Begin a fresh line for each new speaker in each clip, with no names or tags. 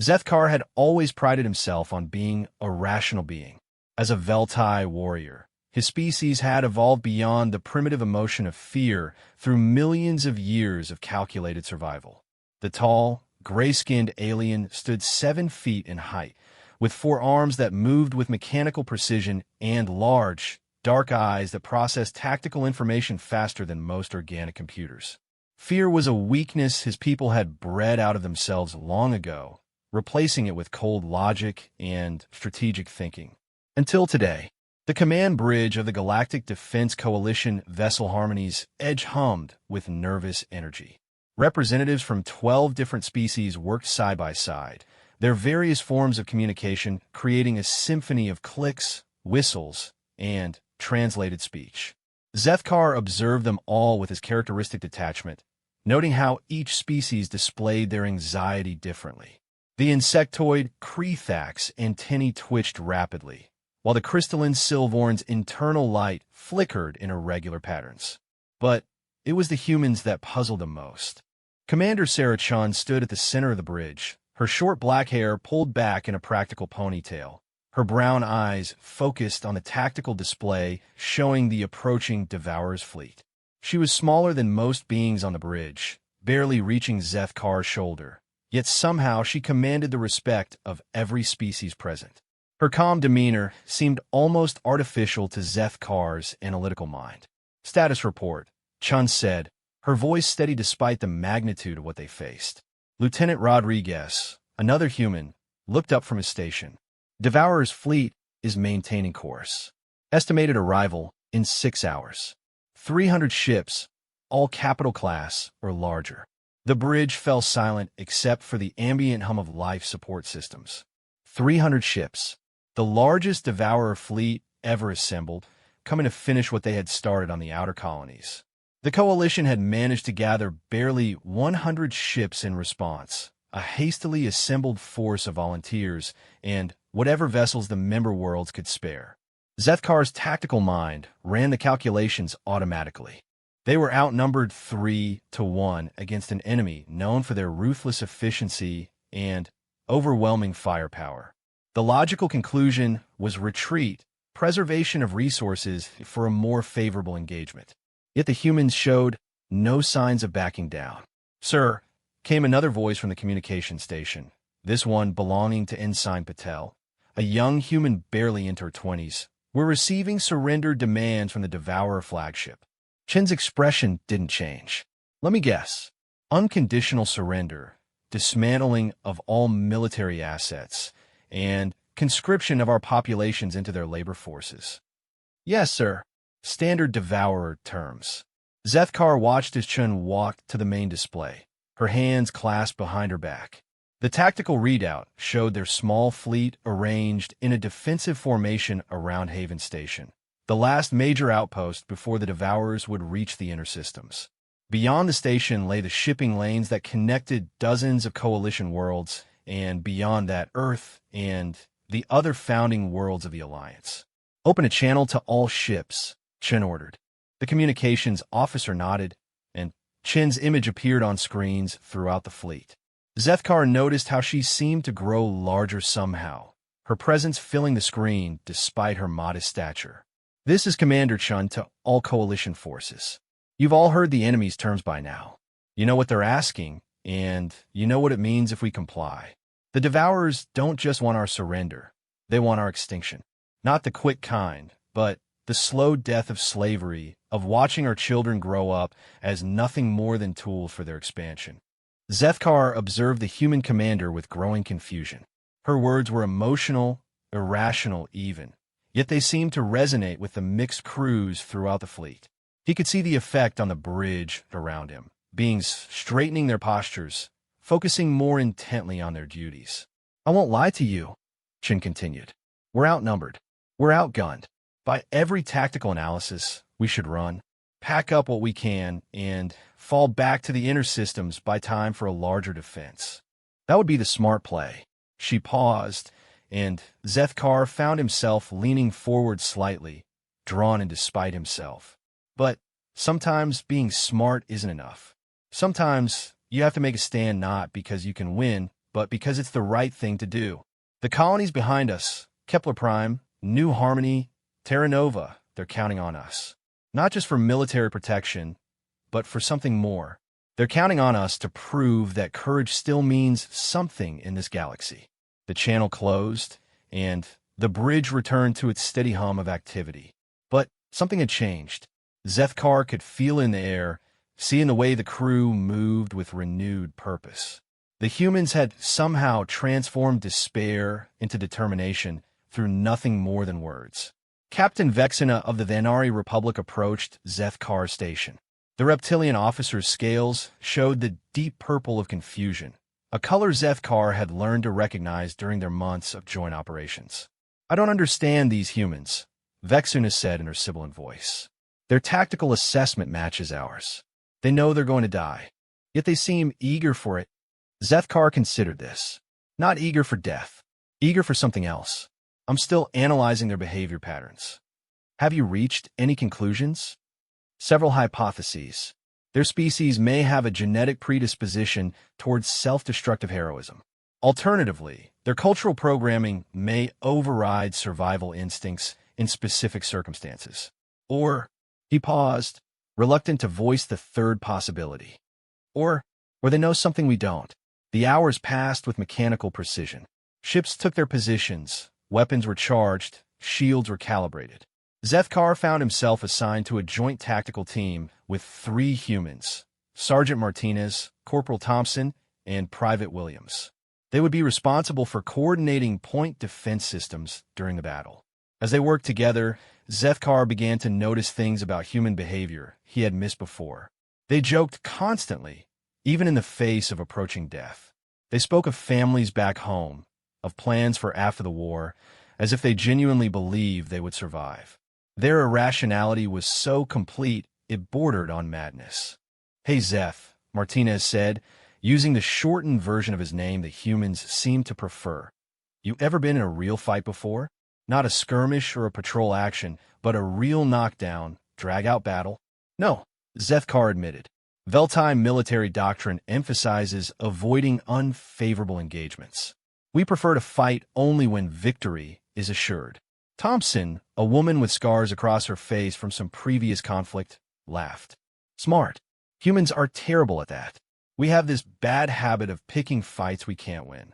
Zethkar had always prided himself on being a rational being. As a Veltai warrior, his species had evolved beyond the primitive emotion of fear through millions of years of calculated survival. The tall, gray-skinned alien stood 7 feet in height, with 4 arms that moved with mechanical precision and large, dark eyes that processed tactical information faster than most organic computers. Fear was a weakness his people had bred out of themselves long ago, replacing it with cold logic and strategic thinking. Until today, the command bridge of the Galactic Defense Coalition vessel Harmony's edge hummed with nervous energy. Representatives from 12 different species worked side by side, their various forms of communication creating a symphony of clicks, whistles, and translated speech. Zethkar observed them all with his characteristic detachment, noting how each species displayed their anxiety differently. The insectoid Krethax antennae twitched rapidly, while the crystalline Sylvorn's internal light flickered in irregular patterns. But it was the humans that puzzled them most. Commander Sarah Chun stood at the center of the bridge, her short black hair pulled back in a practical ponytail, her brown eyes focused on the tactical display showing the approaching Devourer's fleet. She was smaller than most beings on the bridge, barely reaching Zethkar's shoulder, yet somehow she commanded the respect of every species present. Her calm demeanor seemed almost artificial to Zethkar's analytical mind. "Status report," Chun said, her voice steady despite the magnitude of what they faced. Lieutenant Rodriguez, another human, looked up from his station. "Devourer's fleet is maintaining course. Estimated arrival in 6 hours. 300 ships, all capital class or larger." The bridge fell silent except for the ambient hum of life support systems. 300 ships, the largest Devourer fleet ever assembled, coming to finish what they had started on the outer colonies. The coalition had managed to gather barely 100 ships in response, a hastily assembled force of volunteers, and whatever vessels the member worlds could spare. Zethkar's tactical mind ran the calculations automatically. They were outnumbered 3-1 against an enemy known for their ruthless efficiency and overwhelming firepower. The logical conclusion was retreat, preservation of resources for a more favorable engagement. Yet the humans showed no signs of backing down. "Sir," came another voice from the communication station, this one belonging to Ensign Patel, a young human barely into her 20s. "We're receiving surrender demands from the Devourer flagship." Chin's expression didn't change. "Let me guess. Unconditional surrender, dismantling of all military assets, and conscription of our populations into their labor forces." "Yes, sir." Standard Devourer terms. Zethkar watched as Chun walked to the main display, her hands clasped behind her back. The tactical readout showed their small fleet arranged in a defensive formation around Haven Station, the last major outpost before the Devourers would reach the inner systems. Beyond the station lay the shipping lanes that connected dozens of Coalition worlds, and beyond that, Earth and the other founding worlds of the Alliance. "Open a channel to all ships," Chen ordered. The communications officer nodded, and Chen's image appeared on screens throughout the fleet. Zethkar noticed how she seemed to grow larger somehow, her presence filling the screen despite her modest stature. "This is Commander Chun to all Coalition forces. You've all heard the enemy's terms by now. You know what they're asking, and you know what it means if we comply. The Devourers don't just want our surrender, they want our extinction. Not the quick kind, but the slow death of slavery, of watching our children grow up as nothing more than tools for their expansion." Zethkar observed the human commander with growing confusion. Her words were emotional, irrational even, yet they seemed to resonate with the mixed crews throughout the fleet. He could see the effect on the bridge around him, beings straightening their postures, focusing more intently on their duties. "I won't lie to you," Chin continued. "We're outnumbered. We're outgunned. By every tactical analysis, we should run, pack up what we can, and fall back to the inner systems by time for a larger defense. That would be the smart play." She paused, and Zethkar found himself leaning forward slightly, drawn in despite himself. But sometimes being smart isn't enough. Sometimes you have to make a stand not because you can win, but because it's the right thing to do. The colonies behind us, Kepler Prime, New Harmony, Terra Nova, they're counting on us. Not just for military protection, but for something more. They're counting on us to prove that courage still means something in this galaxy. The channel closed, and the bridge returned to its steady hum of activity. But something had changed. Zethkar could feel in the air, seeing the way the crew moved with renewed purpose. The humans had somehow transformed despair into determination through nothing more than words. Captain Vexena of the Vanari Republic approached Zethkar's station. The reptilian officer's scales showed the deep purple of confusion, a color Zethkar had learned to recognize during their months of joint operations. "I don't understand these humans," Vexena said in her sibilant voice. "Their tactical assessment matches ours. They know they're going to die, yet they seem eager for it." Zethkar considered this. Not eager for death, eager for something else. "I'm still analyzing their behavior patterns." "Have you reached any conclusions?" "Several hypotheses. Their species may have a genetic predisposition towards self-destructive heroism. Alternatively, their cultural programming may override survival instincts in specific circumstances. Or," he paused, reluctant to voice the third possibility, or they know something we don't." The hours passed with mechanical precision. Ships took their positions, weapons were charged, shields were calibrated. Zethkar found himself assigned to a joint tactical team with 3 humans, Sergeant Martinez, Corporal Thompson, and Private Williams. They would be responsible for coordinating point defense systems during the battle. As they worked together, Zethkar began to notice things about human behavior he had missed before. They joked constantly, even in the face of approaching death. They spoke of families back home, of plans for after the war, as if they genuinely believed they would survive. Their irrationality was so complete it bordered on madness. "Hey, Zeth," Martinez said, using the shortened version of his name that humans seemed to prefer. "You ever been in a real fight before? Not a skirmish or a patrol action, but a real knockdown, drag-out battle?" "No," Zethkar admitted. "Veltai military doctrine emphasizes avoiding unfavorable engagements. We prefer to fight only when victory is assured." Thompson, a woman with scars across her face from some previous conflict, laughed. "Smart. Humans are terrible at that. We have this bad habit of picking fights we can't win.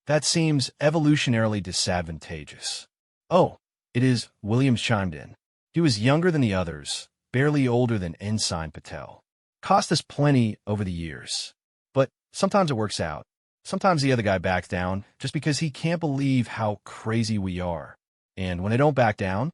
That seems evolutionarily disadvantageous." "Oh, it is," Williams chimed in. He was younger than the others, barely older than Ensign Patel. "Cost us plenty over the years. But sometimes it works out. Sometimes the other guy backs down just because he can't believe how crazy we are. And when they don't back down..."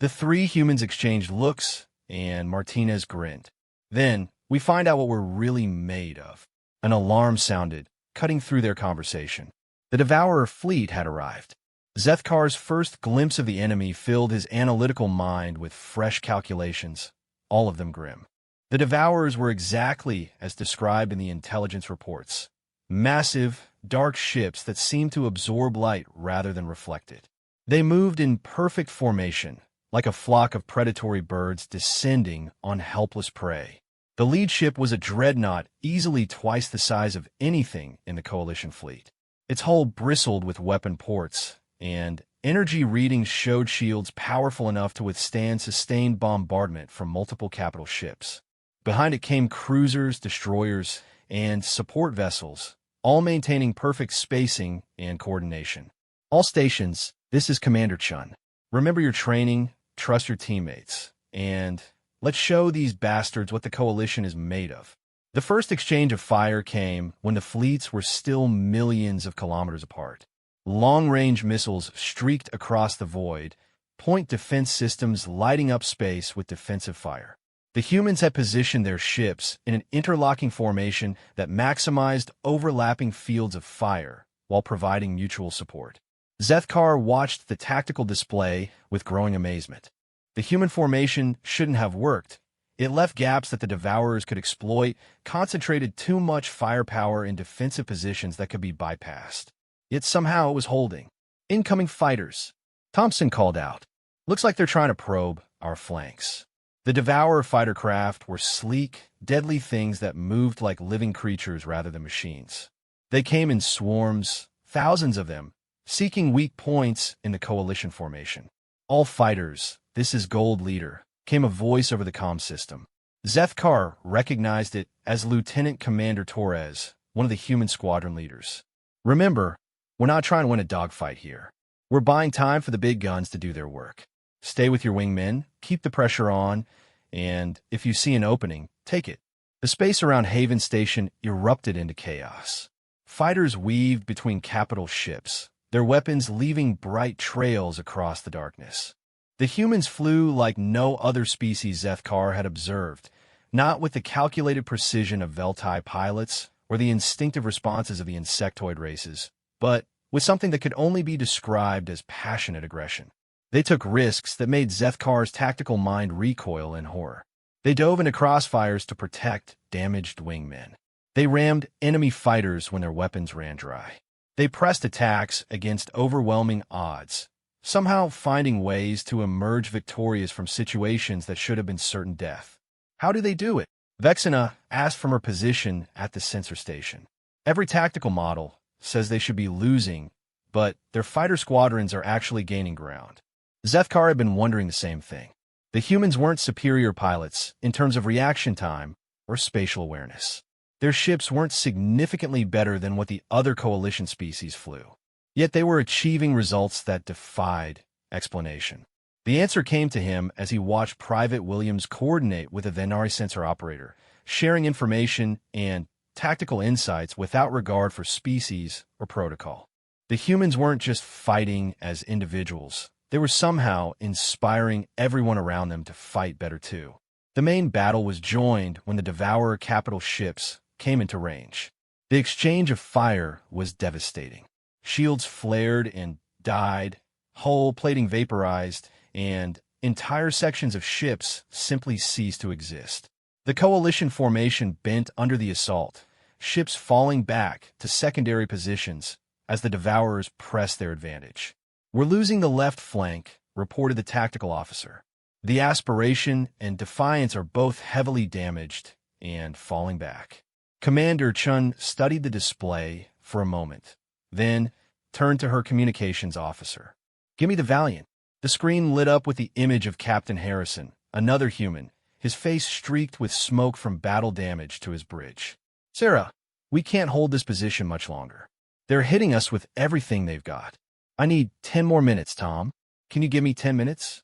The 3 humans exchanged looks, and Martinez grinned. "Then we find out what we're really made of." An alarm sounded, cutting through their conversation. The Devourer fleet had arrived. Zethkar's first glimpse of the enemy filled his analytical mind with fresh calculations, all of them grim. The Devourers were exactly as described in the intelligence reports. Massive, dark ships that seemed to absorb light rather than reflect it. They moved in perfect formation, like a flock of predatory birds descending on helpless prey. The lead ship was a dreadnought easily twice the size of anything in the Coalition fleet. Its hull bristled with weapon ports, and energy readings showed shields powerful enough to withstand sustained bombardment from multiple capital ships. Behind it came cruisers, destroyers, and support vessels, all maintaining perfect spacing and coordination. "All stations, this is Commander Chun. Remember your training, trust your teammates, and let's show these bastards what the Coalition is made of." The first exchange of fire came when the fleets were still millions of kilometers apart. Long-range missiles streaked across the void, point defense systems lighting up space with defensive fire. The humans had positioned their ships in an interlocking formation that maximized overlapping fields of fire while providing mutual support. Zethkar watched the tactical display with growing amazement. The human formation shouldn't have worked. It left gaps that the Devourers could exploit, concentrated too much firepower in defensive positions that could be bypassed. Yet somehow it was holding. "Incoming fighters," Thompson called out. "Looks like they're trying to probe our flanks." The Devourer fighter craft were sleek, deadly things that moved like living creatures rather than machines. They came in swarms, thousands of them, seeking weak points in the coalition formation. "All fighters, this is Gold Leader," came a voice over the comm system. Zethkar recognized it as Lieutenant Commander Torres, one of the human squadron leaders. "Remember, we're not trying to win a dogfight here. We're buying time for the big guns to do their work. Stay with your wingmen, keep the pressure on, and if you see an opening, take it." The space around Haven Station erupted into chaos. Fighters weaved between capital ships, their weapons leaving bright trails across the darkness. The humans flew like no other species Zethkar had observed, not with the calculated precision of Veltai pilots or the instinctive responses of the insectoid races, but with something that could only be described as passionate aggression. They took risks that made Zethkar's tactical mind recoil in horror. They dove into crossfires to protect damaged wingmen. They rammed enemy fighters when their weapons ran dry. They pressed attacks against overwhelming odds, somehow finding ways to emerge victorious from situations that should have been certain death. How do they do it? Vexena asked from her position at the sensor station. Every tactical model says they should be losing, but their fighter squadrons are actually gaining ground. Zethkar had been wondering the same thing. The humans weren't superior pilots in terms of reaction time or spatial awareness. Their ships weren't significantly better than what the other coalition species flew. Yet they were achieving results that defied explanation. The answer came to him as he watched Private Williams coordinate with a Venari sensor operator, sharing information and tactical insights without regard for species or protocol. The humans weren't just fighting as individuals. They were somehow inspiring everyone around them to fight better too. The main battle was joined when the Devourer capital ships came into range. The exchange of fire was devastating. Shields flared and died, hull plating vaporized, and entire sections of ships simply ceased to exist. The coalition formation bent under the assault, ships falling back to secondary positions as the Devourers pressed their advantage. "We're losing the left flank," reported the tactical officer. "The Aspiration and Defiance are both heavily damaged and falling back." Commander Chun studied the display for a moment, then turned to her communications officer. "Give me the Valiant." The screen lit up with the image of Captain Harrison, another human, his face streaked with smoke from battle damage to his bridge. "Sarah, we can't hold this position much longer. They're hitting us with everything they've got. I need 10 more minutes, Tom. Can you give me 10 minutes?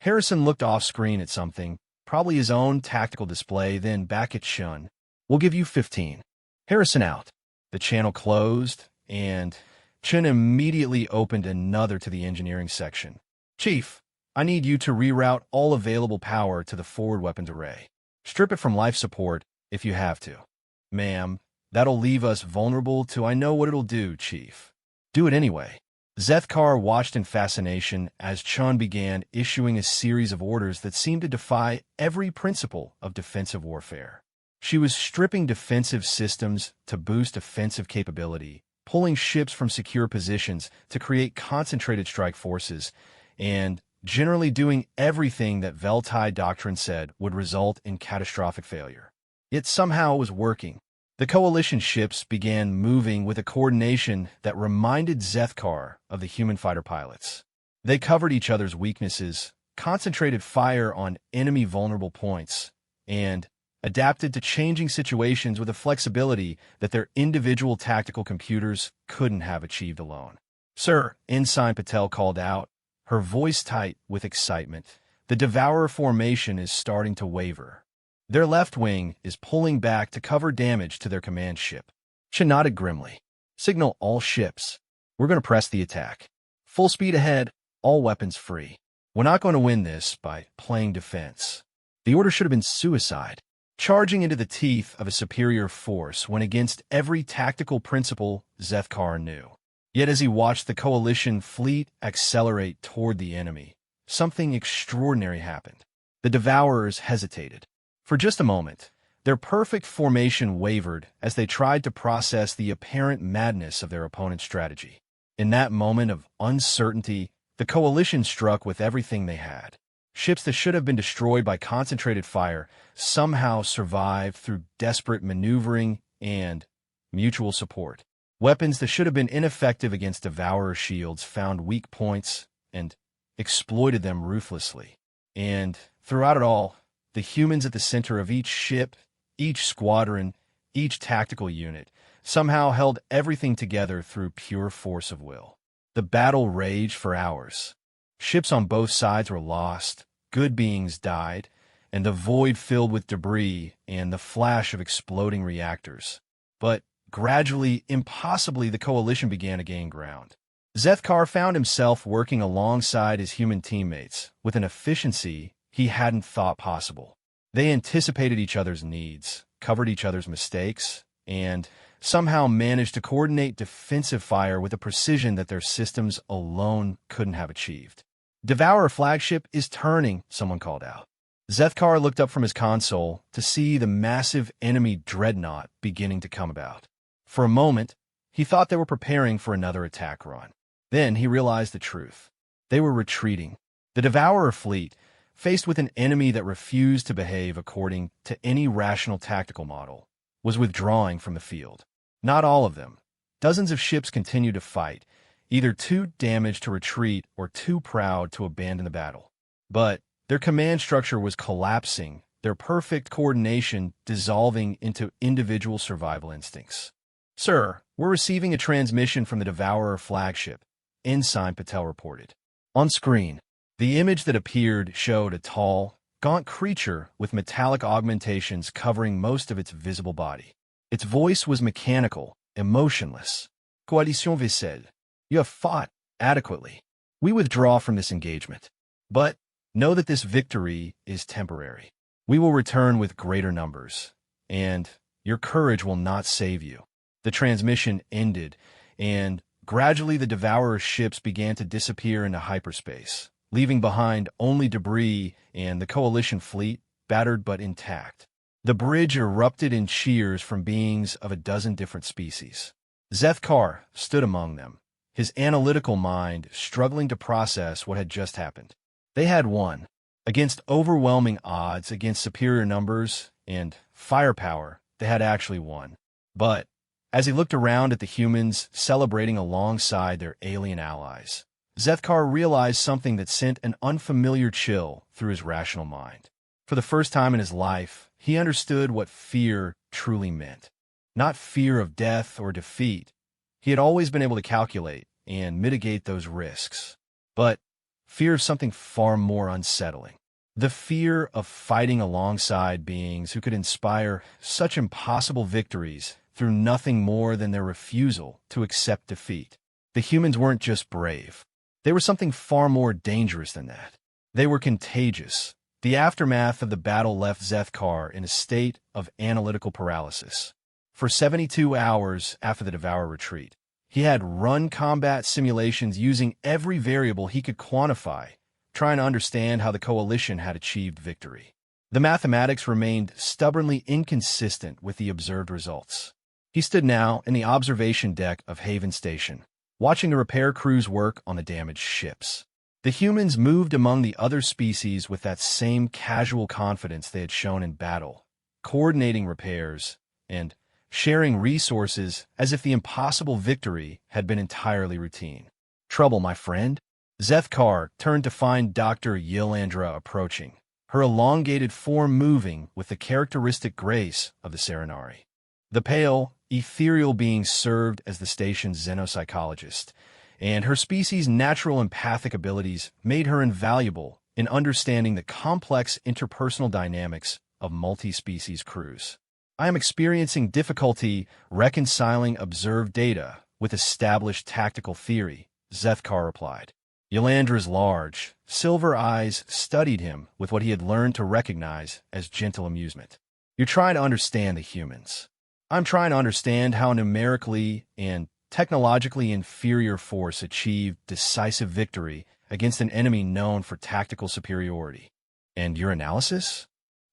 Harrison looked off-screen at something, probably his own tactical display, then back at Chun. "We'll give you 15. Harrison out." The channel closed, and Chun immediately opened another to the engineering section. "Chief, I need you to reroute all available power to the forward weapons array. Strip it from life support if you have to." "Ma'am, that'll leave us vulnerable to I know what it'll do, Chief." "Do it anyway." Zethkar watched in fascination as Chun began issuing a series of orders that seemed to defy every principle of defensive warfare. She was stripping defensive systems to boost offensive capability, pulling ships from secure positions to create concentrated strike forces, and generally doing everything that Veltai doctrine said would result in catastrophic failure. Yet somehow it was working. The coalition ships began moving with a coordination that reminded Zethkar of the human fighter pilots. They covered each other's weaknesses, concentrated fire on enemy vulnerable points, and adapted to changing situations with a flexibility that their individual tactical computers couldn't have achieved alone. "Sir," Ensign Patel called out, her voice tight with excitement, "the Devourer formation is starting to waver. Their left wing is pulling back to cover damage to their command ship." She nodded grimly. "Signal all ships. We're going to press the attack. Full speed ahead, all weapons free. We're not going to win this by playing defense." The order should have been suicide. Charging into the teeth of a superior force went against every tactical principle Zethkar knew. Yet as he watched the coalition fleet accelerate toward the enemy, something extraordinary happened. The Devourers hesitated. For just a moment, their perfect formation wavered as they tried to process the apparent madness of their opponent's strategy. In that moment of uncertainty, the coalition struck with everything they had. Ships that should have been destroyed by concentrated fire somehow survived through desperate maneuvering and mutual support. Weapons that should have been ineffective against Devourer shields found weak points and exploited them ruthlessly. And throughout it all, the humans at the center of each ship, each squadron, each tactical unit, somehow held everything together through pure force of will. The battle raged for hours. Ships on both sides were lost, good beings died, and the void filled with debris and the flash of exploding reactors. But gradually, impossibly, the coalition began to gain ground. Zethkar found himself working alongside his human teammates with an efficiency he hadn't thought possible. They anticipated each other's needs, covered each other's mistakes, and somehow managed to coordinate defensive fire with a precision that their systems alone couldn't have achieved. "Devourer flagship is turning," someone called out. Zethkar looked up from his console to see the massive enemy dreadnought beginning to come about. For a moment, he thought they were preparing for another attack run. Then he realized the truth. They were retreating. The Devourer fleet, faced with an enemy that refused to behave according to any rational tactical model, was withdrawing from the field. Not all of them. Dozens of ships continued to fight, either too damaged to retreat or too proud to abandon the battle. But their command structure was collapsing, their perfect coordination dissolving into individual survival instincts. "Sir, we're receiving a transmission from the Devourer flagship," Ensign Patel reported. On screen, the image that appeared showed a tall, gaunt creature with metallic augmentations covering most of its visible body. Its voice was mechanical, emotionless. "Coalition Vissel, you have fought adequately. We withdraw from this engagement. But know that this victory is temporary. We will return with greater numbers, and your courage will not save you." The transmission ended, and gradually the Devourer ships began to disappear into hyperspace, leaving behind only debris and the Coalition fleet, battered but intact. The bridge erupted in cheers from beings of a dozen different species. Zethkar stood among them, his analytical mind struggling to process what had just happened. They had won. Against overwhelming odds, against superior numbers and firepower, they had actually won. But as he looked around at the humans celebrating alongside their alien allies, Zethkar realized something that sent an unfamiliar chill through his rational mind. For the first time in his life, he understood what fear truly meant. Not fear of death or defeat. He had always been able to calculate and mitigate those risks. But fear of something far more unsettling. The fear of fighting alongside beings who could inspire such impossible victories through nothing more than their refusal to accept defeat. The humans weren't just brave. They were something far more dangerous than that. They were contagious. The aftermath of the battle left Zethkar in a state of analytical paralysis. For 72 hours after the Devourer retreat, he had run combat simulations using every variable he could quantify, trying to understand how the Coalition had achieved victory. The mathematics remained stubbornly inconsistent with the observed results. He stood now in the observation deck of Haven Station, watching the repair crews work on the damaged ships. The humans moved among the other species with that same casual confidence they had shown in battle, coordinating repairs and sharing resources as if the impossible victory had been entirely routine. "Trouble, my friend?" Zethkar turned to find Dr. Yilandra approaching, her elongated form moving with the characteristic grace of the Serenari. The pale, ethereal being served as the station's xenopsychologist, and her species' natural empathic abilities made her invaluable in understanding the complex interpersonal dynamics of multi-species crews. "I am experiencing difficulty reconciling observed data with established tactical theory," Zethkar replied. Yilandra's large, silver eyes studied him with what he had learned to recognize as gentle amusement. "You're trying to understand the humans. I'm trying to understand how numerically and technologically inferior force achieved decisive victory against an enemy known for tactical superiority. And your analysis?"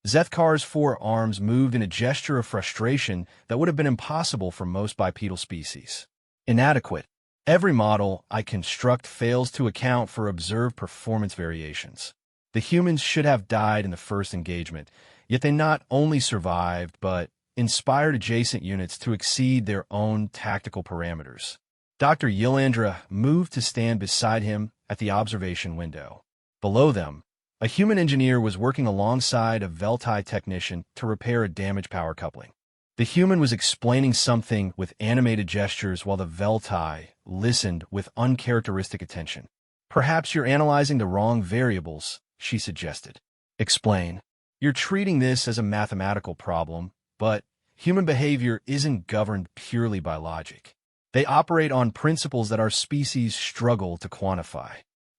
Zethkar's forearms moved in a gesture of frustration that would have been impossible for most bipedal species. "Inadequate. Every model I construct fails to account for observed performance variations. The humans should have died in the first engagement, yet they not only survived, but inspired adjacent units to exceed their own tactical parameters. Dr. Yilandra moved to stand beside him at the observation window. Below them, a human engineer was working alongside a Veltai technician to repair a damaged power coupling. The human was explaining something with animated gestures while the Veltai listened with uncharacteristic attention. "Perhaps you're analyzing the wrong variables," she suggested. "Explain." "You're treating this as a mathematical problem, but human behavior isn't governed purely by logic. They operate on principles that our species struggle to quantify."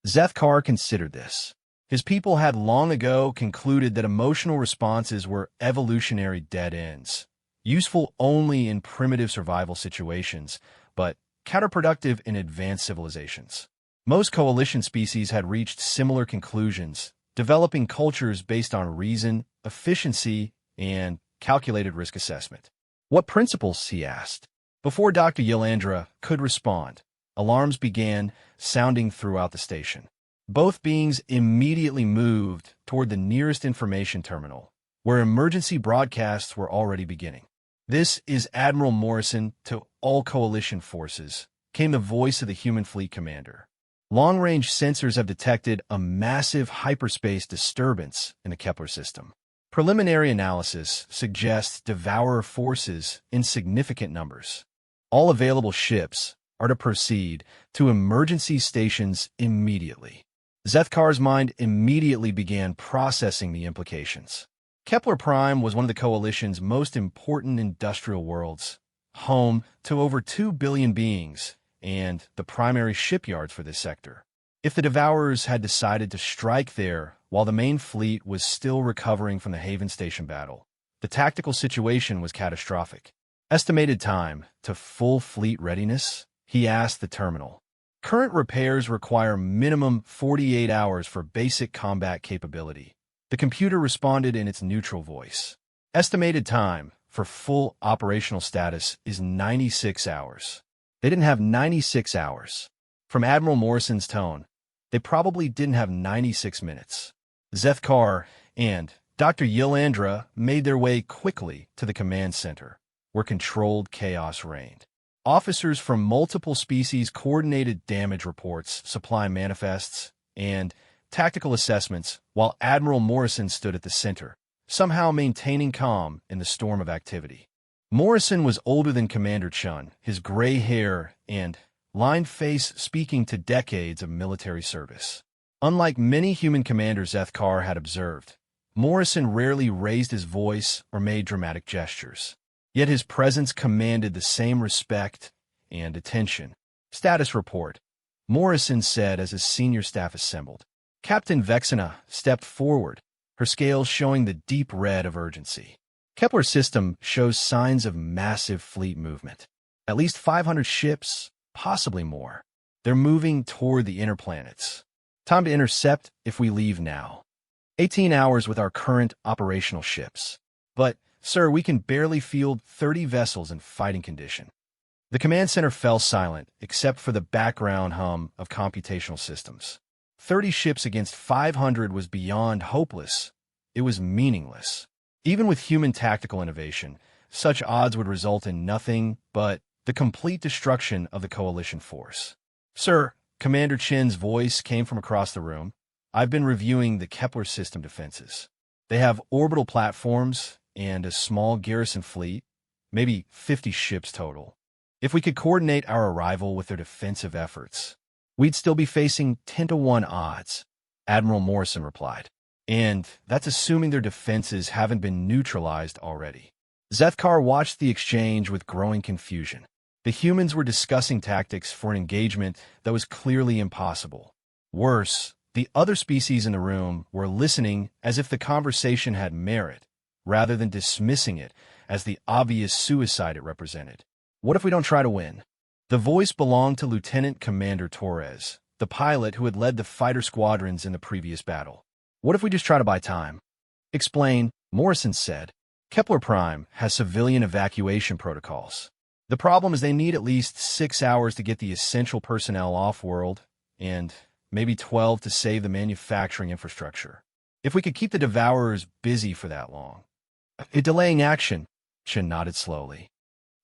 Zethkar considered this. His people had long ago concluded that emotional responses were evolutionary dead ends, useful only in primitive survival situations, but counterproductive in advanced civilizations. Most coalition species had reached similar conclusions, developing cultures based on reason, efficiency, and calculated risk assessment. "What principles?" he asked. Before Dr. Yilandra could respond, alarms began sounding throughout the station. Both beings immediately moved toward the nearest information terminal, where emergency broadcasts were already beginning. "This is Admiral Morrison to all coalition forces," came the voice of the human fleet commander. "Long-range sensors have detected a massive hyperspace disturbance in the Kepler system. Preliminary analysis suggests devourer forces in significant numbers. All available ships are to proceed to emergency stations immediately." Zethkar's mind immediately began processing the implications. Kepler Prime was one of the Coalition's most important industrial worlds, home to over 2 billion beings and the primary shipyards for this sector. If the Devourers had decided to strike there while the main fleet was still recovering from the Haven Station battle, the tactical situation was catastrophic. "Estimated time to full fleet readiness?" he asked the terminal. "Current repairs require minimum 48 hours for basic combat capability." The computer responded in its neutral voice. "Estimated time for full operational status is 96 hours. They didn't have 96 hours. From Admiral Morrison's tone, they probably didn't have 96 minutes. Zethkar and Dr. Yilandra made their way quickly to the command center, where controlled chaos reigned. Officers from multiple species coordinated damage reports, supply manifests, and tactical assessments, while Admiral Morrison stood at the center, somehow maintaining calm in the storm of activity. Morrison was older than Commander Chun, his gray hair and lined face speaking to decades of military service. Unlike many human commanders Zethkar had observed, Morrison rarely raised his voice or made dramatic gestures. Yet his presence commanded the same respect and attention. "Status report," Morrison said as his senior staff assembled. Captain Vexena stepped forward, her scales showing the deep red of urgency. "Kepler system shows signs of massive fleet movement. At least 500 ships, possibly more. They're moving toward the inner planets. Time to intercept if we leave now. 18 hours with our current operational ships. But, sir, we can barely field 30 vessels in fighting condition." The command center fell silent, except for the background hum of computational systems. 30 ships against 500 was beyond hopeless. It was meaningless. Even with human tactical innovation, such odds would result in nothing but the complete destruction of the coalition force. "Sir," Commander Chin's voice came from across the room, "I've been reviewing the Kepler system defenses. They have orbital platforms and a small garrison fleet, maybe 50 ships total. If we could coordinate our arrival with their defensive efforts, we'd still be facing 10-to-1 odds," Admiral Morrison replied. "And that's assuming their defenses haven't been neutralized already." Zethkar watched the exchange with growing confusion. The humans were discussing tactics for an engagement that was clearly impossible. Worse, the other species in the room were listening as if the conversation had merit, rather than dismissing it as the obvious suicide it represented. "What if we don't try to win?" The voice belonged to Lieutenant Commander Torres, the pilot who had led the fighter squadrons in the previous battle. "What if we just try to buy time?" "Explain," Morrison said. "Kepler Prime has civilian evacuation protocols. The problem is they need at least 6 hours to get the essential personnel off-world, and maybe 12 to save the manufacturing infrastructure. If we could keep the Devourers busy for that long." "Delaying action," Chen nodded slowly.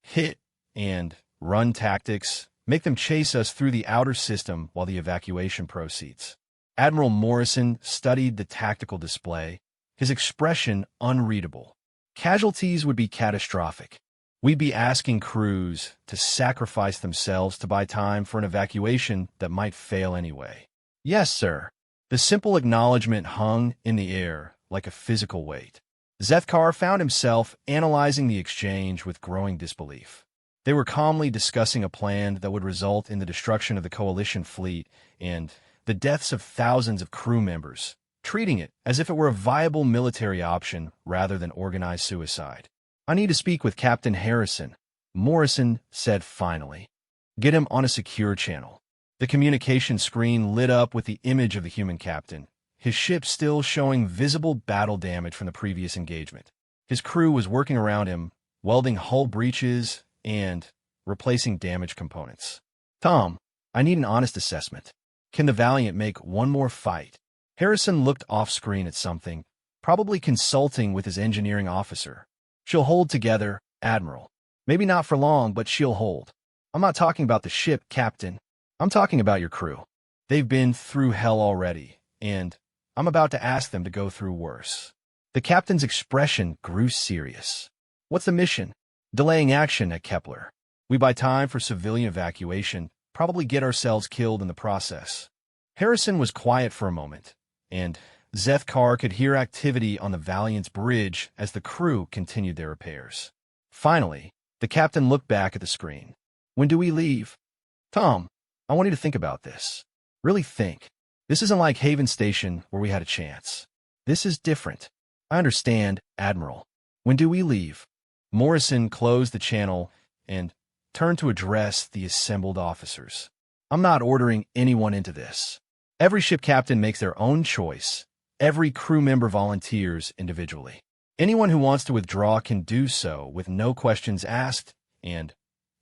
Hit and run tactics. Make them chase us through the outer system while the evacuation proceeds. Admiral Morrison studied the tactical display, his expression unreadable. Casualties would be catastrophic. We'd be asking crews to sacrifice themselves to buy time for an evacuation that might fail anyway. Yes, sir. The simple acknowledgement hung in the air like a physical weight. Zethkar found himself analyzing the exchange with growing disbelief. They were calmly discussing a plan that would result in the destruction of the Coalition fleet and the deaths of thousands of crew members, treating it as if it were a viable military option rather than organized suicide. I need to speak with Captain Harrison, Morrison said finally. Get him on a secure channel. The communication screen lit up with the image of the human captain, his ship still showing visible battle damage from the previous engagement. His crew was working around him, welding hull breaches and replacing damaged components. Tom, I need an honest assessment. Can the Valiant make one more fight? Harrison looked off-screen at something, probably consulting with his engineering officer. She'll hold together, Admiral. Maybe not for long, but she'll hold. I'm not talking about the ship, Captain. I'm talking about your crew. They've been through hell already, and I'm about to ask them to go through worse. The captain's expression grew serious. What's the mission? Delaying action at Kepler. We buy time for civilian evacuation, probably get ourselves killed in the process. Harrison was quiet for a moment, and Zethkar could hear activity on the Valiant's bridge as the crew continued their repairs. Finally, the captain looked back at the screen. When do we leave? Tom, I want you to think about this. Really think. This isn't like Haven Station where we had a chance. This is different. I understand, Admiral. When do we leave? Morrison closed the channel and turned to address the assembled officers. I'm not ordering anyone into this. Every ship captain makes their own choice. Every crew member volunteers individually. Anyone who wants to withdraw can do so with no questions asked and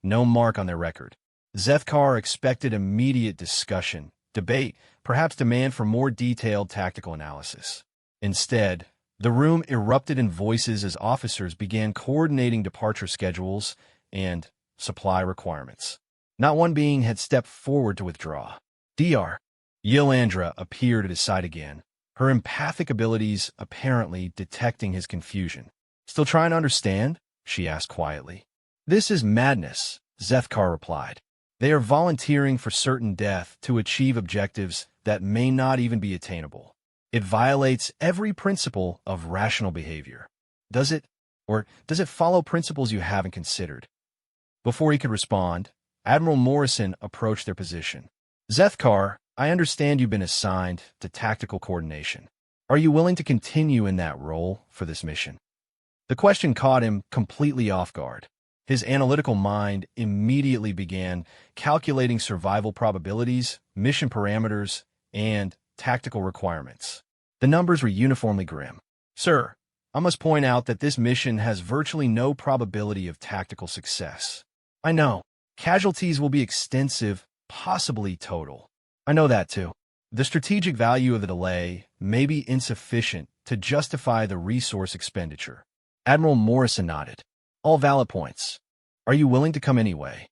no mark on their record. Zethkar expected immediate discussion, debate, perhaps demand for more detailed tactical analysis. Instead, the room erupted in voices as officers began coordinating departure schedules and supply requirements. Not one being had stepped forward to withdraw. Dr. Yilandra appeared at his side again, her empathic abilities apparently detecting his confusion. Still trying to understand? She asked quietly. This is madness, Zethkar replied. They are volunteering for certain death to achieve objectives that may not even be attainable. It violates every principle of rational behavior. Does it? Or does it follow principles you haven't considered? Before he could respond, Admiral Morrison approached their position. Zethkar, I understand you've been assigned to tactical coordination. Are you willing to continue in that role for this mission? The question caught him completely off guard. His analytical mind immediately began calculating survival probabilities, mission parameters, and tactical requirements. The numbers were uniformly grim. Sir, I must point out that this mission has virtually no probability of tactical success. I know. Casualties will be extensive, possibly total. I know that too. The strategic value of the delay may be insufficient to justify the resource expenditure. Admiral Morrison nodded. All valid points. Are you willing to come anyway?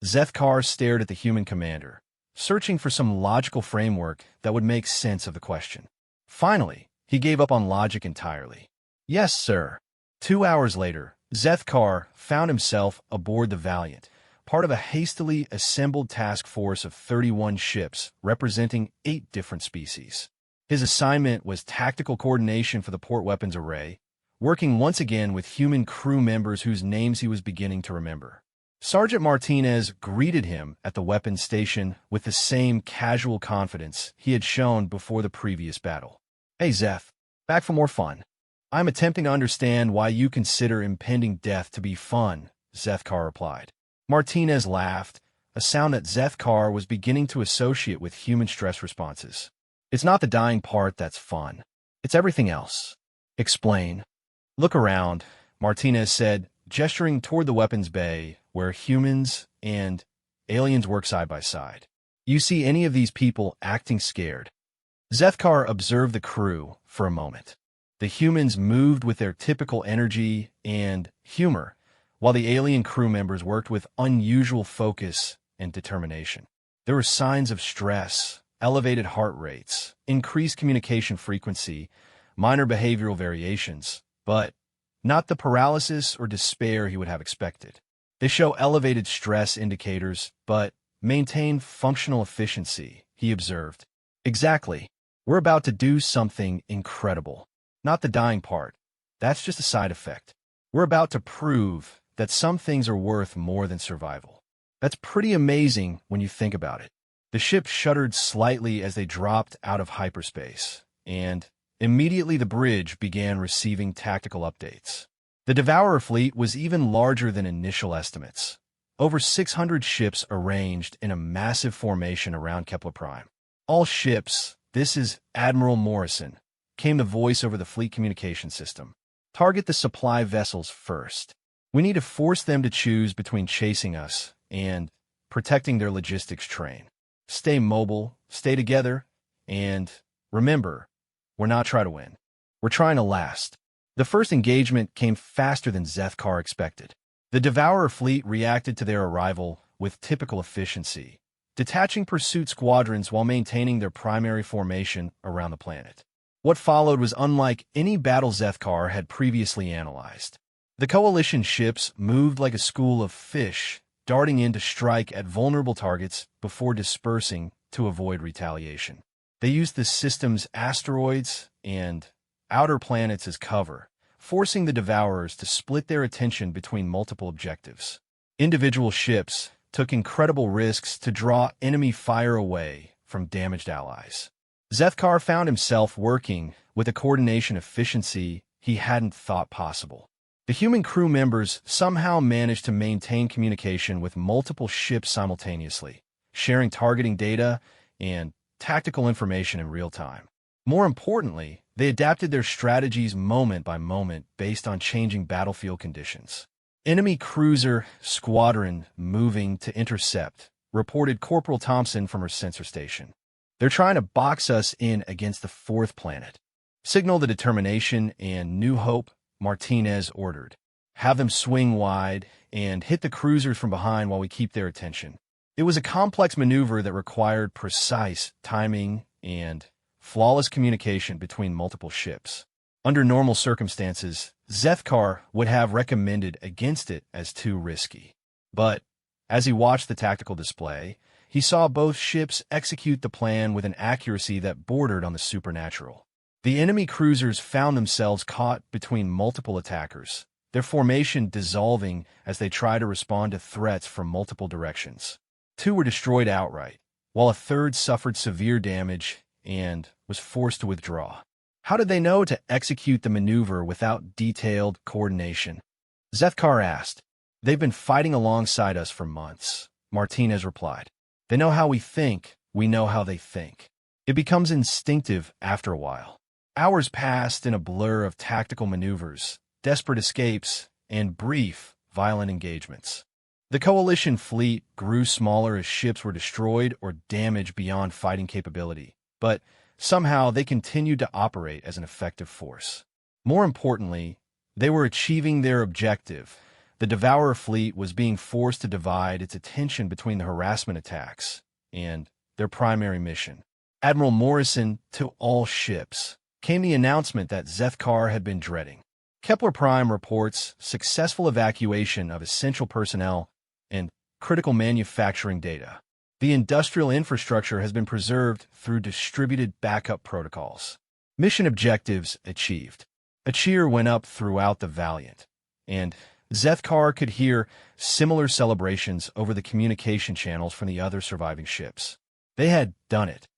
Zethkar stared at the human commander, searching for some logical framework that would make sense of the question. Finally, he gave up on logic entirely. Yes, sir. 2 hours later, Zethkar found himself aboard the Valiant, part of a hastily assembled task force of 31 ships representing 8 different species. His assignment was tactical coordination for the port weapons array, working once again with human crew members whose names he was beginning to remember. Sergeant Martinez greeted him at the weapons station with the same casual confidence he had shown before the previous battle. Hey, Zeth, back for more fun. I'm attempting to understand why you consider impending death to be fun, Zethkar replied. Martinez laughed, a sound that Zethkar was beginning to associate with human stress responses. It's not the dying part that's fun. It's everything else. Explain. Look around, Martinez said, gesturing toward the weapons bay, where humans and aliens work side by side. You see any of these people acting scared? Zethkar observed the crew for a moment. The humans moved with their typical energy and humor, while the alien crew members worked with unusual focus and determination. There were signs of stress, elevated heart rates, increased communication frequency, minor behavioral variations, but not the paralysis or despair he would have expected. They show elevated stress indicators, but maintain functional efficiency, he observed. Exactly. We're about to do something incredible. Not the dying part. That's just a side effect. We're about to prove that some things are worth more than survival. That's pretty amazing when you think about it. The ship shuddered slightly as they dropped out of hyperspace, and immediately the bridge began receiving tactical updates. The Devourer fleet was even larger than initial estimates. Over 600 ships arranged in a massive formation around Kepler Prime. All ships, this is Admiral Morrison, came the voice over the fleet communication system. Target the supply vessels first. We need to force them to choose between chasing us and protecting their logistics train. Stay mobile, stay together, and remember, we're not trying to win. We're trying to last. The first engagement came faster than Zethkar expected. The Devourer fleet reacted to their arrival with typical efficiency, detaching pursuit squadrons while maintaining their primary formation around the planet. What followed was unlike any battle Zethkar had previously analyzed. The Coalition ships moved like a school of fish, darting in to strike at vulnerable targets before dispersing to avoid retaliation. They used the system's asteroids and outer planets as cover, forcing the Devourers to split their attention between multiple objectives. Individual ships took incredible risks to draw enemy fire away from damaged allies. Zethkar found himself working with a coordination efficiency he hadn't thought possible. The human crew members somehow managed to maintain communication with multiple ships simultaneously, sharing targeting data and tactical information in real time. More importantly, they adapted their strategies moment by moment based on changing battlefield conditions. Enemy cruiser squadron moving to intercept, reported Corporal Thompson from her sensor station. They're trying to box us in against the fourth planet. Signal the determination and New Hope, Martinez ordered. Have them swing wide and hit the cruisers from behind while we keep their attention. It was a complex maneuver that required precise timing and flawless communication between multiple ships. Under normal circumstances, Zethkar would have recommended against it as too risky. But as he watched the tactical display, he saw both ships execute the plan with an accuracy that bordered on the supernatural. The enemy cruisers found themselves caught between multiple attackers, their formation dissolving as they tried to respond to threats from multiple directions. Two were destroyed outright, while a third suffered severe damage and was forced to withdraw. How did they know to execute the maneuver without detailed coordination? Zethkar asked. They've been fighting alongside us for months, Martinez replied. They know how we think, we know how they think. It becomes instinctive after a while. Hours passed in a blur of tactical maneuvers, desperate escapes, and brief, violent engagements. The Coalition fleet grew smaller as ships were destroyed or damaged beyond fighting capability, but somehow they continued to operate as an effective force. More importantly, they were achieving their objective. The Devourer fleet was being forced to divide its attention between the harassment attacks and their primary mission. Admiral Morrison, to all ships, came the announcement that Zethkar had been dreading. Kepler Prime reports successful evacuation of essential personnel and critical manufacturing data. The industrial infrastructure has been preserved through distributed backup protocols. Mission objectives achieved. A cheer went up throughout the Valiant, and Zethkar could hear similar celebrations over the communication channels from the other surviving ships. They had done it.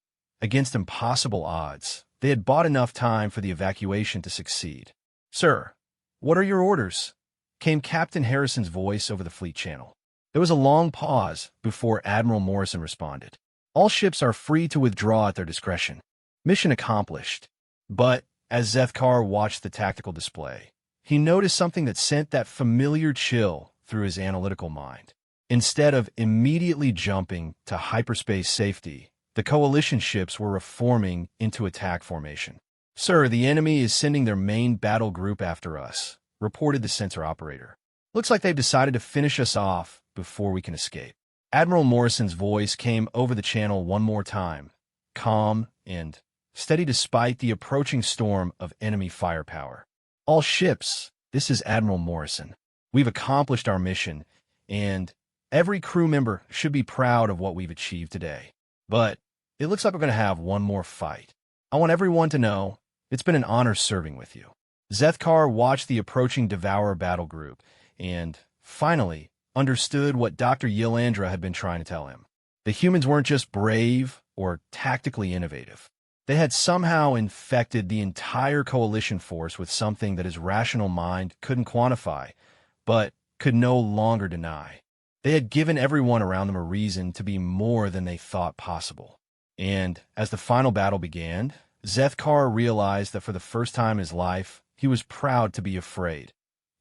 Against impossible odds, they had bought enough time for the evacuation to succeed. Sir, what are your orders? Came Captain Harrison's voice over the fleet channel. There was a long pause before Admiral Morrison responded. All ships are free to withdraw at their discretion. Mission accomplished. But as Zethkar watched the tactical display, he noticed something that sent that familiar chill through his analytical mind. Instead of immediately jumping to hyperspace safety, the Coalition ships were reforming into attack formation. "Sir, the enemy is sending their main battle group after us," reported the sensor operator. "Looks like they've decided to finish us off before we can escape." Admiral Morrison's voice came over the channel one more time, calm and steady despite the approaching storm of enemy firepower. "All ships, this is Admiral Morrison. We've accomplished our mission, and every crew member should be proud of what we've achieved today. But it looks like we're going to have one more fight. I want everyone to know it's been an honor serving with you." Zethkar watched the approaching Devourer battle group and, finally, understood what Dr. Yilandra had been trying to tell him. The humans weren't just brave or tactically innovative. They had somehow infected the entire coalition force with something that his rational mind couldn't quantify, but could no longer deny. They had given everyone around them a reason to be more than they thought possible. And as the final battle began, Zethkar realized that for the first time in his life, he was proud to be afraid.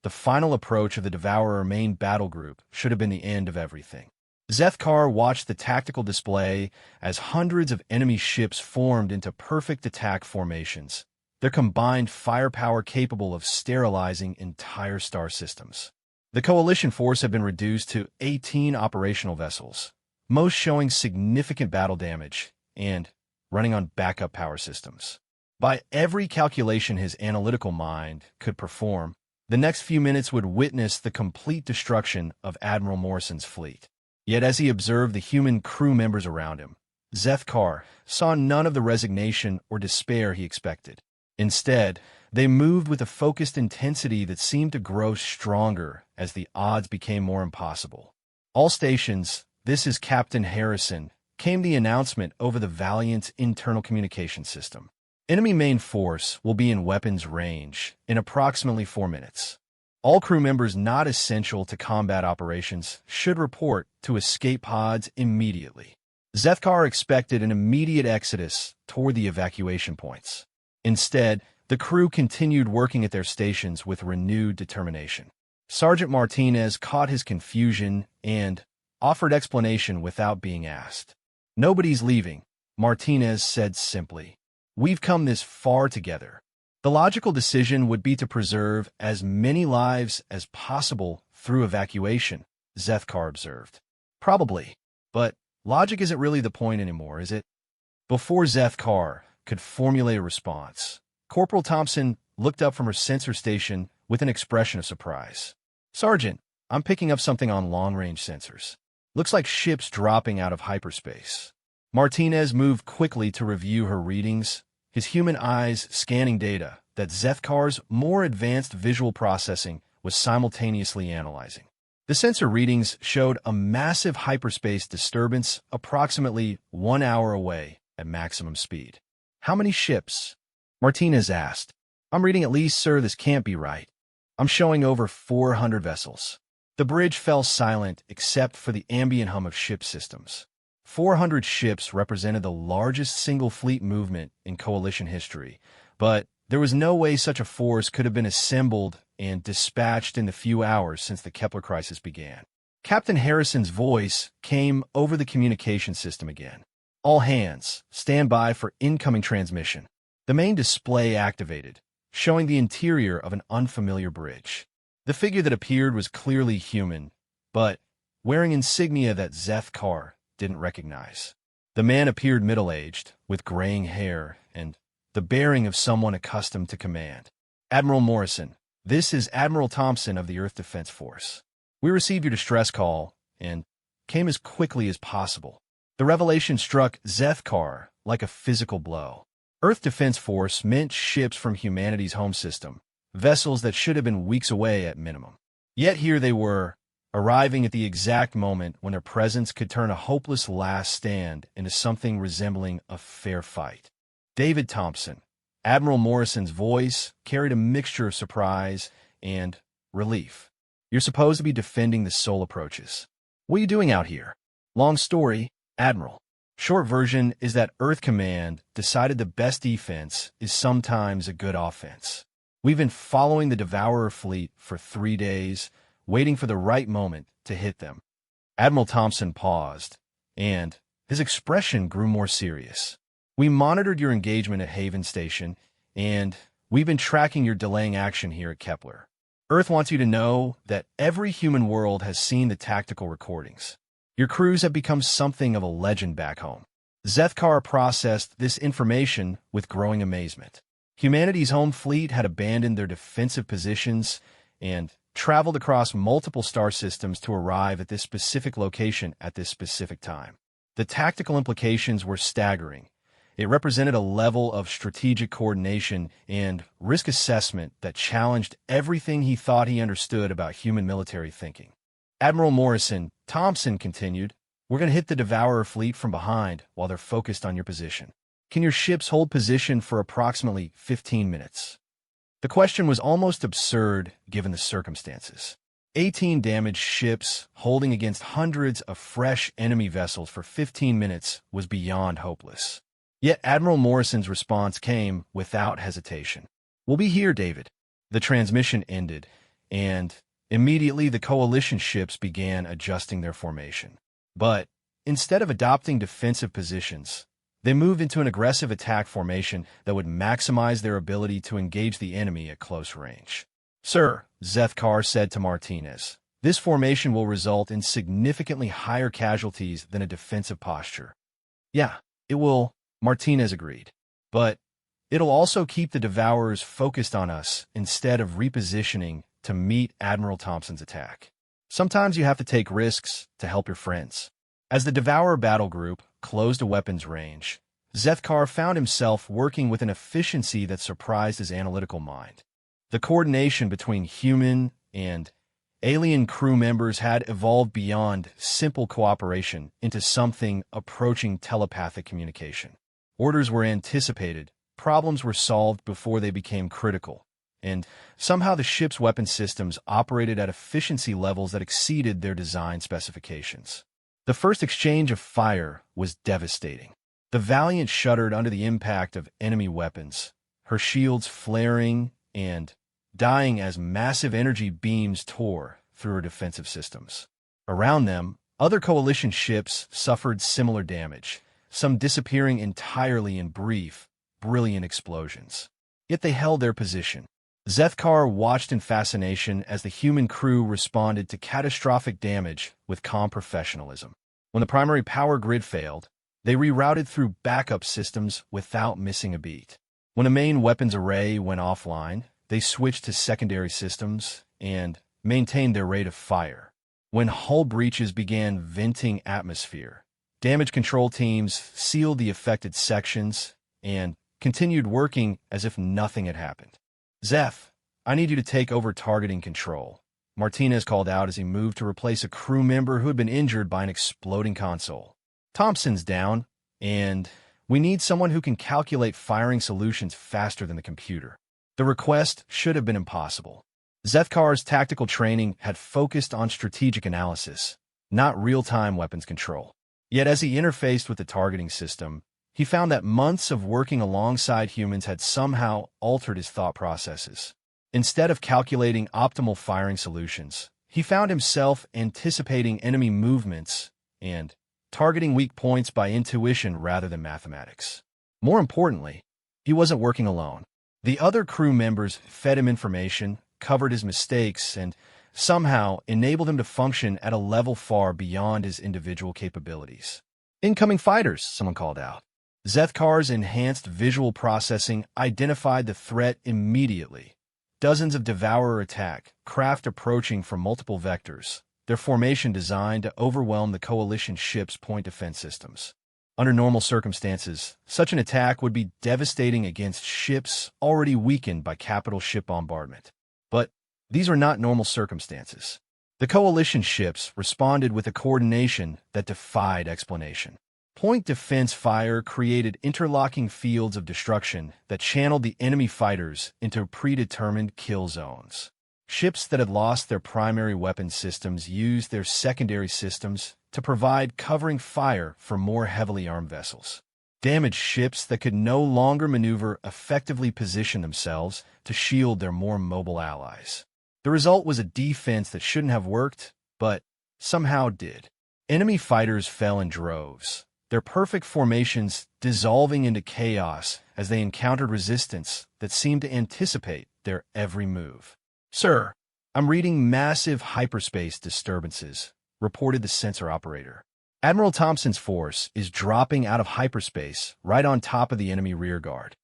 The final approach of the Devourer main battle group should have been the end of everything. Zethkar watched the tactical display as hundreds of enemy ships formed into perfect attack formations, their combined firepower capable of sterilizing entire star systems. The coalition force had been reduced to 18 operational vessels, most showing significant battle damage and running on backup power systems. By every calculation his analytical mind could perform, the next few minutes would witness the complete destruction of Admiral Morrison's fleet. Yet as he observed the human crew members around him, Zethkar saw none of the resignation or despair he expected. Instead, they moved with a focused intensity that seemed to grow stronger as the odds became more impossible. "All stations, this is Captain Harrison," came the announcement over the Valiant's internal communication system. "Enemy main force will be in weapons range in approximately 4 minutes. All crew members not essential to combat operations should report to escape pods immediately." Zethkar expected an immediate exodus toward the evacuation points. Instead, the crew continued working at their stations with renewed determination. Sergeant Martinez caught his confusion and offered explanation without being asked. "Nobody's leaving," Martinez said simply. "We've come this far together. The logical decision would be to preserve as many lives as possible through evacuation," Zethkar observed. "Probably, but logic isn't really the point anymore, is it?" Before Zethkar could formulate a response, Corporal Thompson looked up from her sensor station with an expression of surprise. "Sergeant, I'm picking up something on long-range sensors. Looks like ships dropping out of hyperspace." Martinez moved quickly to review her readings, his human eyes scanning data that Zethkar's more advanced visual processing was simultaneously analyzing. The sensor readings showed a massive hyperspace disturbance approximately 1 hour away at maximum speed. "How many ships?" Martinez asked. "I'm reading at least, sir. This can't be right. I'm showing over 400 vessels." The bridge fell silent except for the ambient hum of ship systems. 400 ships represented the largest single fleet movement in Coalition history, but there was no way such a force could have been assembled and dispatched in the few hours since the Kepler crisis began. Captain Harrison's voice came over the communication system again. "All hands, stand by for incoming transmission." The main display activated, showing the interior of an unfamiliar bridge. The figure that appeared was clearly human, but wearing insignia that Zethkar didn't recognize. The man appeared middle-aged, with graying hair and the bearing of someone accustomed to command. "Admiral Morrison, this is Admiral Thompson of the Earth Defense Force. We received your distress call and came as quickly as possible." The revelation struck Zethkar like a physical blow. Earth Defense Force meant ships from humanity's home system, vessels that should have been weeks away at minimum. Yet here they were, arriving at the exact moment when their presence could turn a hopeless last stand into something resembling a fair fight. "David Thompson." Admiral Morrison's voice carried a mixture of surprise and relief. "You're supposed to be defending the Sol approaches. What are you doing out here?" "Long story, Admiral. Short version is that Earth Command decided the best defense is sometimes a good offense. We've been following the Devourer fleet for 3 days, waiting for the right moment to hit them." Admiral Thompson paused, and his expression grew more serious. "We monitored your engagement at Haven Station, and we've been tracking your delaying action here at Kepler. Earth wants you to know that every human world has seen the tactical recordings. Your crews have become something of a legend back home. Zethkar processed this information with growing amazement. Humanity's home fleet had abandoned their defensive positions and traveled across multiple star systems to arrive at this specific location at this specific time. The tactical implications were staggering. It represented a level of strategic coordination and risk assessment that challenged everything he thought he understood about human military thinking. Admiral Thompson continued, "We're going to hit the Devourer fleet from behind while they're focused on your position. Can your ships hold position for approximately 15 minutes?" The question was almost absurd given the circumstances. 18 damaged ships holding against hundreds of fresh enemy vessels for 15 minutes was beyond hopeless. Yet Admiral Morrison's response came without hesitation. "We'll be here, David." The transmission ended, and immediately the coalition ships began adjusting their formation. But instead of adopting defensive positions, they moved into an aggressive attack formation that would maximize their ability to engage the enemy at close range. "Sir," Zethkar said to Martinez, "this formation will result in significantly higher casualties than a defensive posture." "Yeah, it will," Martinez agreed. "But it'll also keep the Devourers focused on us instead of repositioning to meet Admiral Thompson's attack. Sometimes you have to take risks to help your friends." As the Devourer battle group closed a weapons range, Zethkar found himself working with an efficiency that surprised his analytical mind. The coordination between human and alien crew members had evolved beyond simple cooperation into something approaching telepathic communication. Orders were anticipated, problems were solved before they became critical, and somehow the ship's weapon systems operated at efficiency levels that exceeded their design specifications. The first exchange of fire was devastating. The Valiant shuddered under the impact of enemy weapons, her shields flaring and dying as massive energy beams tore through her defensive systems. Around them, other coalition ships suffered similar damage, some disappearing entirely in brief, brilliant explosions. Yet they held their position. Zethkar watched in fascination as the human crew responded to catastrophic damage with calm professionalism. When the primary power grid failed, they rerouted through backup systems without missing a beat. When a main weapons array went offline, they switched to secondary systems and maintained their rate of fire. When hull breaches began venting atmosphere, damage control teams sealed the affected sections and continued working as if nothing had happened. "Zeph, I need you to take over targeting control," Martinez called out as he moved to replace a crew member who had been injured by an exploding console. "Thompson's down, and we need someone who can calculate firing solutions faster than the computer." The request should have been impossible. Zethkar's tactical training had focused on strategic analysis, not real-time weapons control. Yet as he interfaced with the targeting system, he found that months of working alongside humans had somehow altered his thought processes. Instead of calculating optimal firing solutions, he found himself anticipating enemy movements and targeting weak points by intuition rather than mathematics. More importantly, he wasn't working alone. The other crew members fed him information, covered his mistakes, and somehow enabled him to function at a level far beyond his individual capabilities. "Incoming fighters," someone called out. Zethkar's enhanced visual processing identified the threat immediately. Dozens of Devourer attack, craft approaching from multiple vectors, their formation designed to overwhelm the coalition ship's point defense systems. Under normal circumstances, such an attack would be devastating against ships already weakened by capital ship bombardment. But these were not normal circumstances. The coalition ships responded with a coordination that defied explanation. Point defense fire created interlocking fields of destruction that channeled the enemy fighters into predetermined kill zones. Ships that had lost their primary weapon systems used their secondary systems to provide covering fire for more heavily armed vessels. Damaged ships that could no longer maneuver effectively positioned themselves to shield their more mobile allies. The result was a defense that shouldn't have worked, but somehow did. Enemy fighters fell in droves, their perfect formations dissolving into chaos as they encountered resistance that seemed to anticipate their every move. "Sir, I'm reading massive hyperspace disturbances," reported the sensor operator. "Admiral Thompson's force is dropping out of hyperspace right on top of the enemy rearguard."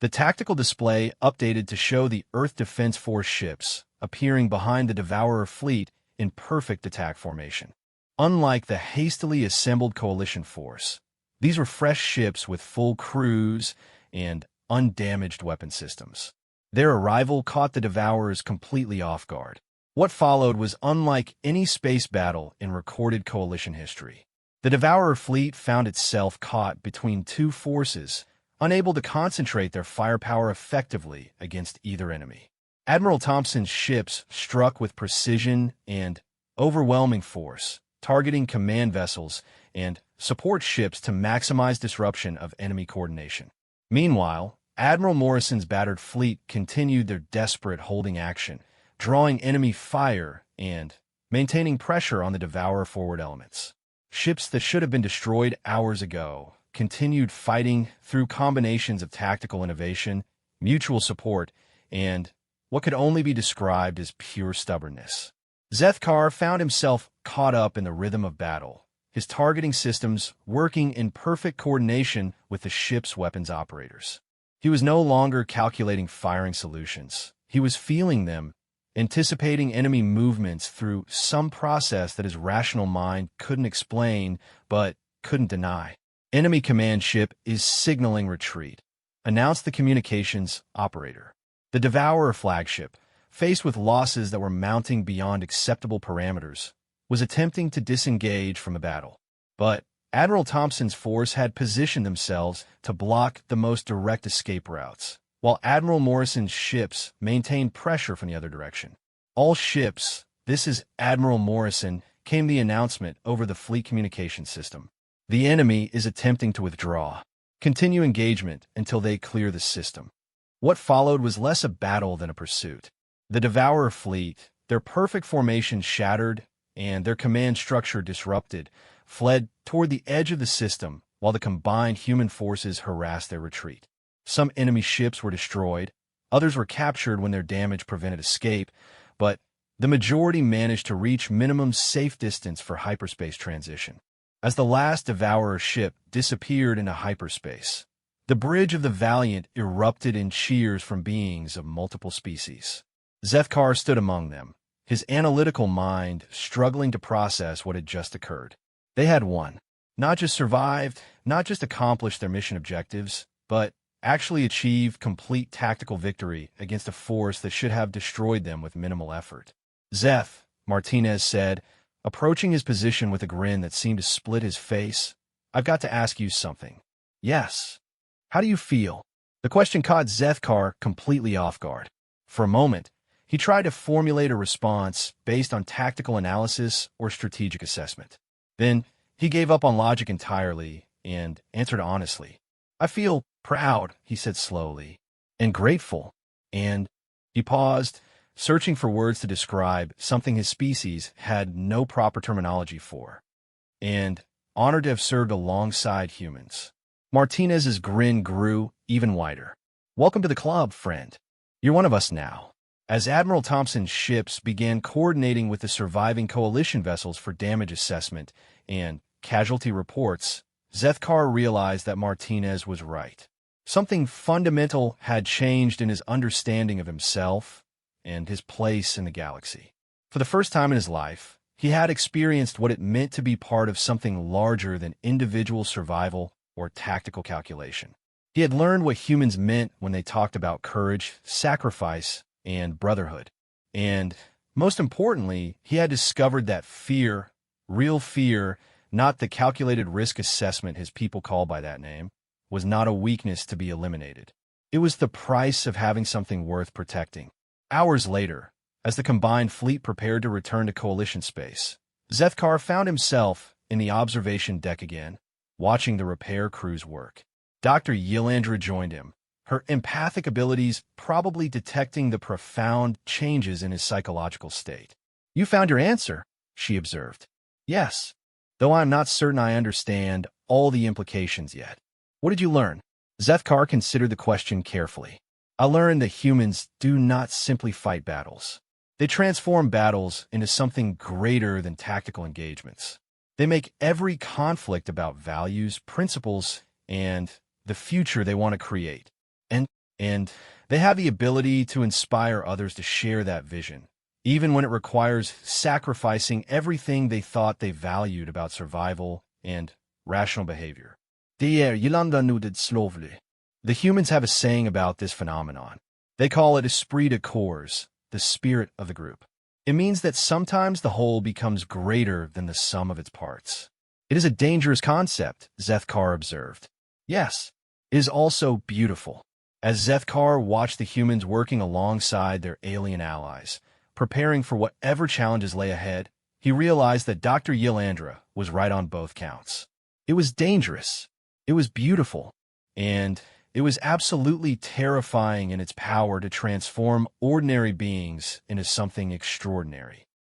The tactical display updated to show the Earth Defense Force ships appearing behind the Devourer fleet in perfect attack formation. Unlike the hastily assembled coalition force, these were fresh ships with full crews and undamaged weapon systems. Their arrival caught the Devourers completely off guard. What followed was unlike any space battle in recorded coalition history. The Devourer fleet found itself caught between two forces, unable to concentrate their firepower effectively against either enemy. Admiral Thompson's ships struck with precision and overwhelming force, targeting command vessels and support ships to maximize disruption of enemy coordination. Meanwhile, Admiral Morrison's battered fleet continued their desperate holding action, drawing enemy fire and maintaining pressure on the Devourer forward elements. Ships that should have been destroyed hours ago continued fighting through combinations of tactical innovation, mutual support, and what could only be described as pure stubbornness. Zethkar found himself caught up in the rhythm of battle, his targeting systems working in perfect coordination with the ship's weapons operators. He was no longer calculating firing solutions. He was feeling them, anticipating enemy movements through some process that his rational mind couldn't explain but couldn't deny. "Enemy command ship is signaling retreat," announced the communications operator. The Devourer flagship, faced with losses that were mounting beyond acceptable parameters, was attempting to disengage from the battle. But Admiral Thompson's force had positioned themselves to block the most direct escape routes, while Admiral Morrison's ships maintained pressure from the other direction. "All ships, this is Admiral Morrison," came the announcement over the fleet communication system. "The enemy is attempting to withdraw. Continue engagement until they clear the system." What followed was less a battle than a pursuit. The Devourer fleet, their perfect formation shattered and their command structure disrupted, fled toward the edge of the system while the combined human forces harassed their retreat. Some enemy ships were destroyed, others were captured when their damage prevented escape, but the majority managed to reach minimum safe distance for hyperspace transition. As the last Devourer ship disappeared into hyperspace, the bridge of the Valiant erupted in cheers from beings of multiple species. Zethkar stood among them, his analytical mind struggling to process what had just occurred. They had won. Not just survived, not just accomplished their mission objectives, but actually achieved complete tactical victory against a force that should have destroyed them with minimal effort. "Zeth," Martinez said, approaching his position with a grin that seemed to split his face, "I've got to ask you something." "Yes." "How do you feel?" The question caught Zethkar completely off guard. For a moment, he tried to formulate a response based on tactical analysis or strategic assessment. Then, he gave up on logic entirely and answered honestly. "I feel proud," he said slowly, "and grateful, and—" He paused, searching for words to describe something his species had no proper terminology for. "And honored to have served alongside humans." Martinez's grin grew even wider. "Welcome to the club, friend. You're one of us now." As Admiral Thompson's ships began coordinating with the surviving coalition vessels for damage assessment and casualty reports, Zethkar realized that Martinez was right. Something fundamental had changed in his understanding of himself and his place in the galaxy. For the first time in his life, he had experienced what it meant to be part of something larger than individual survival or tactical calculation. He had learned what humans meant when they talked about courage, sacrifice, and brotherhood. And, most importantly, he had discovered that fear, real fear, not the calculated risk assessment his people call by that name, was not a weakness to be eliminated. It was the price of having something worth protecting. Hours later, as the combined fleet prepared to return to coalition space, Zethkar found himself in the observation deck again, watching the repair crews work. Dr. Yelandra joined him, her empathic abilities probably detecting the profound changes in his psychological state. "You found your answer," she observed. "Yes, though I'm not certain I understand all the implications yet. What did you learn? Zethkar considered the question carefully. I learned that humans do not simply fight battles. They transform battles into something greater than tactical engagements. They make every conflict about values, principles, and the future they want to create. And they have the ability to inspire others to share that vision, even when it requires sacrificing everything they thought they valued about survival and rational behavior. The humans have a saying about this phenomenon. They call it esprit de corps, the spirit of the group. It means that sometimes the whole becomes greater than the sum of its parts. It is a dangerous concept, Zethkar observed. Yes, it is also beautiful. As Zethkar watched the humans working alongside their alien allies, preparing for whatever challenges lay ahead, he realized that Dr. Yilandra was right on both counts. It was dangerous, it was beautiful, and it was absolutely terrifying in its power to transform ordinary beings into something extraordinary.